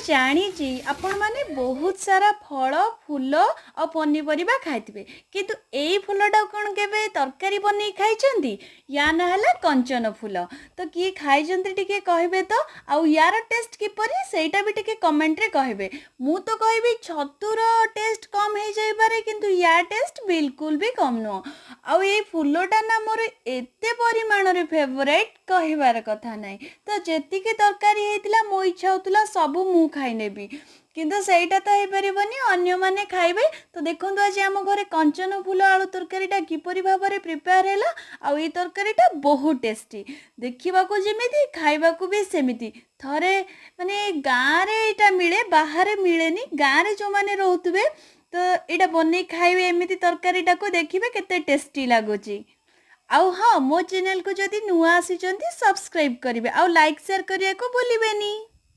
ଜାଣିଛି ଆପଣ ମାନେ ବହୁତ ସାରା ଫଳ ଫୁଲ ଆଉ ପନିପରିବା ଖାଇଥିବେ କିନ୍ତୁ ଏଇ ଫୁଲଟାକୁ କ'ଣ କେବେ ତରକାରୀ ବନେଇ ଖାଇଛନ୍ତି? ୟା ନାଁ ହେଲା କଞ୍ଚନ ଫୁଲ। ତ କିଏ ଖାଇଛନ୍ତି ଟିକେ କହିବେ ତ? ଆଉ ୟାର ଟେଷ୍ଟ କିପରି ସେଇଟା ବି ଟିକେ କମେଣ୍ଟରେ କହିବେ। ମୁଁ ତ କହିବି ଛତୁର ଟେଷ୍ଟ କମ୍ ହେଇଯାଇପାରେ କିନ୍ତୁ ୟା ଟେଷ୍ଟ ବିଲକୁଲ ବି କମ୍ ନୁହଁ। ଆଉ ଏଇ ଫୁଲଟା ନା ମୋର ଏତେ ପରିମାଣରେ ଫେଭରାଇଟ୍ କହିବାର କଥା ନାହିଁ। ତ ଯେତିକି ତରକାରୀ ହେଇଥିଲା ମୋ ଇଚ୍ଛା ହଉଥିଲା ସବୁ ମୁଁ ଖାଇନେବି କିନ୍ତୁ ସେଇଟା ତ ହେଇପାରିବନି, ଅନ୍ୟମାନେ ଖାଇବେ। ତ ଦେଖନ୍ତୁ ଆଜି ଆମ ଘରେ କଞ୍ଚନ ଫୁଲ ଆଳୁ ତରକାରୀଟା କିପରି ଭାବରେ ପ୍ରିପେୟାର ହେଲା। ଆଉ ଏଇ ତରକାରୀଟା ବହୁତ ଟେଷ୍ଟି, ଦେଖିବାକୁ ଯେମିତି ଖାଇବାକୁ ବି ସେମିତି। ଥରେ ମାନେ ଗାଁରେ ଏଇଟା ମିଳେ, ବାହାରେ ମିଳେନି। ଗାଁରେ ଯେଉଁମାନେ ରହୁଥିବେ ତ ଏଇଟା ବନେଇ ଖାଇବେ, ଏମିତି ତରକାରୀଟାକୁ ଦେଖିବେ କେତେ ଟେଷ୍ଟି ଲାଗୁଛି। ଆଉ ହଁ, ମୋ ଚ୍ୟାନେଲକୁ ଯଦି ନୂଆ ଆସିଛନ୍ତି ସବସ୍କ୍ରାଇବ୍ କରିବେ ଆଉ ଲାଇକ୍ ସେୟାର କରିବାକୁ ଭୁଲିବେନି।